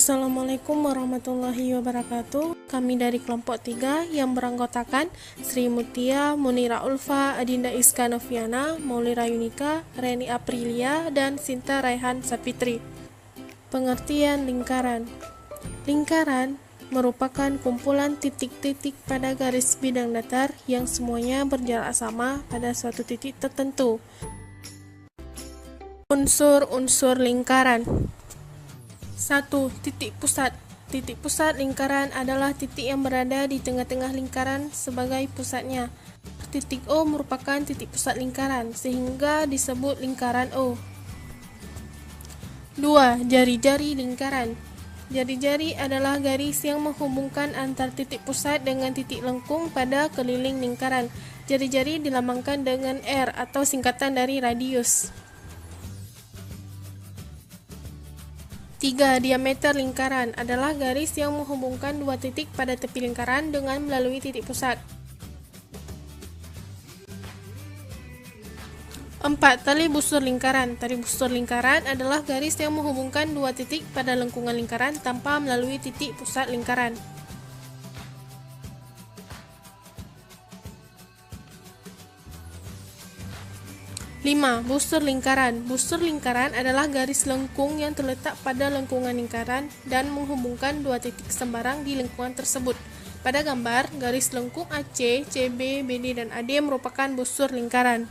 Assalamualaikum warahmatullahi wabarakatuh. Kami dari kelompok 3 yang beranggotakan Sri Mutia, Munira Ulfa, Adinda Iska Noviana, Maulira Yunika, Reni Aprilia, dan Sinta Raihan Sapitri. Pengertian lingkaran. Lingkaran merupakan kumpulan titik-titik pada garis bidang datar yang semuanya berjarak sama pada suatu titik tertentu. Unsur-unsur lingkaran. 1. Titik pusat. Titik pusat lingkaran adalah titik yang berada di tengah-tengah lingkaran sebagai pusatnya. Titik O merupakan titik pusat lingkaran, sehingga disebut lingkaran O. 2. Jari-jari lingkaran. Jari-jari adalah garis yang menghubungkan antar titik pusat dengan titik lengkung pada keliling lingkaran. Jari-jari dilambangkan dengan R atau singkatan dari radius. 3. Diameter lingkaran adalah garis yang menghubungkan dua titik pada tepi lingkaran dengan melalui titik pusat. 4. Tali busur lingkaran. Tali busur lingkaran adalah garis yang menghubungkan dua titik pada lengkungan lingkaran tanpa melalui titik pusat lingkaran. 5. Busur lingkaran. Busur lingkaran adalah garis lengkung yang terletak pada lengkungan lingkaran dan menghubungkan dua titik sembarang di lengkungan tersebut. Pada gambar, garis lengkung AC, CB, BD, dan AD merupakan busur lingkaran.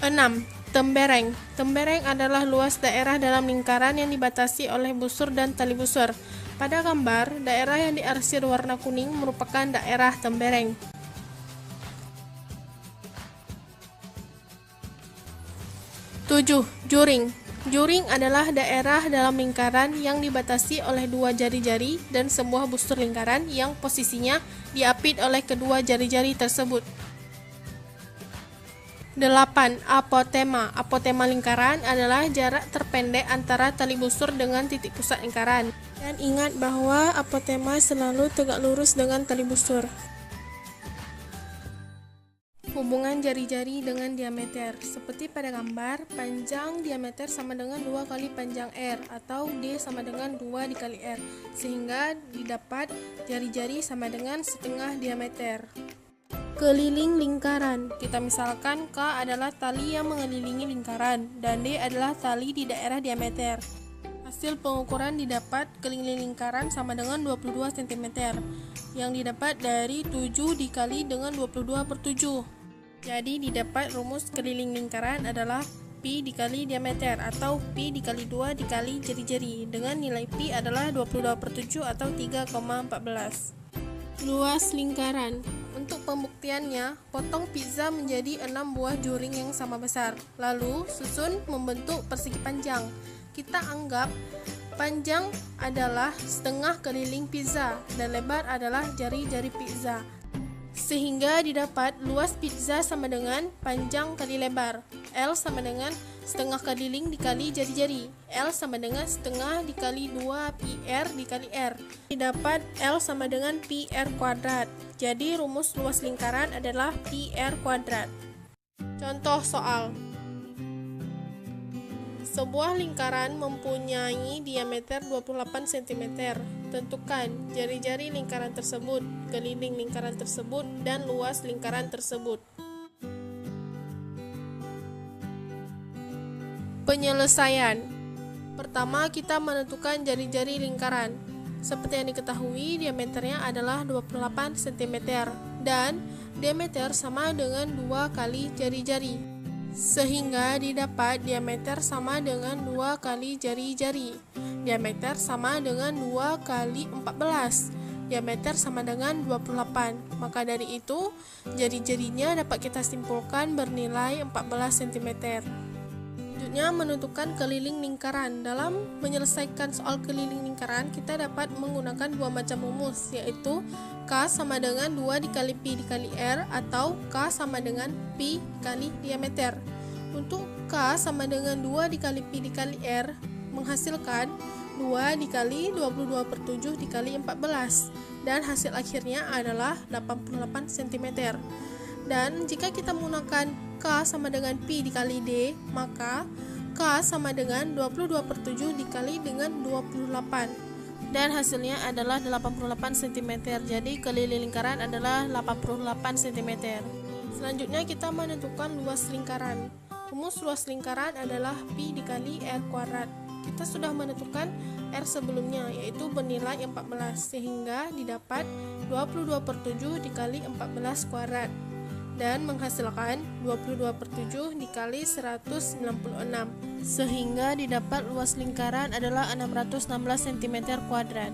6. Tembereng. Tembereng adalah luas daerah dalam lingkaran yang dibatasi oleh busur dan tali busur. Pada gambar, daerah yang diarsir warna kuning merupakan daerah tembereng. 7. Juring. Juring adalah daerah dalam lingkaran yang dibatasi oleh dua jari-jari dan sebuah busur lingkaran yang posisinya diapit oleh kedua jari-jari tersebut. 8. Apotema. Apotema lingkaran adalah jarak terpendek antara tali busur dengan titik pusat lingkaran. Dan ingat bahwa apotema selalu tegak lurus dengan tali busur. Hubungan jari-jari dengan diameter. Seperti pada gambar, panjang diameter sama dengan 2 kali panjang R atau D sama dengan 2 dikali R, sehingga didapat jari-jari sama dengan setengah diameter. Keliling lingkaran. Kita misalkan K adalah tali yang mengelilingi lingkaran dan D adalah tali di daerah diameter. Hasil pengukuran didapat keliling lingkaran sama dengan 22 cm, yang didapat dari 7 dikali dengan 22/7. Jadi didapat rumus keliling lingkaran adalah Pi dikali diameter atau Pi dikali 2 dikali jari-jari dengan nilai Pi adalah 22/7 atau 3,14. Luas lingkaran. Untuk pembuktiannya, potong pizza menjadi 6 buah juring yang sama besar, lalu susun membentuk persegi panjang. Kita anggap panjang adalah setengah keliling pizza dan lebar adalah jari-jari pizza, sehingga didapat luas pizza sama dengan panjang kali lebar. L sama dengan setengah keliling dikali jari-jari. L sama dengan setengah dikali 2 PR dikali R. Didapat L sama dengan PR kuadrat. Jadi rumus luas lingkaran adalah PR kuadrat. Contoh soal. Sebuah lingkaran mempunyai diameter 28 cm. Tentukan jari-jari lingkaran tersebut, keliling lingkaran tersebut, dan luas lingkaran tersebut. Penyelesaian. Pertama, kita menentukan jari-jari lingkaran. Seperti yang diketahui, diameternya adalah 28 cm dan diameter sama dengan 2 kali jari-jari, sehingga didapat diameter sama dengan 2 kali jari-jari. Diameter sama dengan 2 kali 14. Diameter sama dengan 28. Maka dari itu, jari-jarinya dapat kita simpulkan bernilai 14 cm. Selanjutnya, menentukan keliling lingkaran. Dalam menyelesaikan soal keliling lingkaran, kita dapat menggunakan dua macam rumus, yaitu K sama dengan 2 dikali Pi dikali R atau K sama dengan Pi dikali diameter. Untuk K sama dengan 2 dikali Pi dikali R menghasilkan 2 dikali 22/7 dikali 14 dan hasil akhirnya adalah 88 cm. Dan jika kita menggunakan K sama dengan Pi dikali D, maka K sama dengan 22/7 dikali dengan 28. Dan hasilnya adalah 88 cm. Jadi keliling lingkaran adalah 88 cm. Selanjutnya kita menentukan luas lingkaran. Rumus luas lingkaran adalah pi dikali r kuadrat. Kita sudah menentukan r sebelumnya, yaitu bernilai 14, sehingga didapat 22/7 dikali 14 kuadrat dan menghasilkan 22/7 dikali 196, sehingga didapat luas lingkaran adalah 616 cm kuadrat.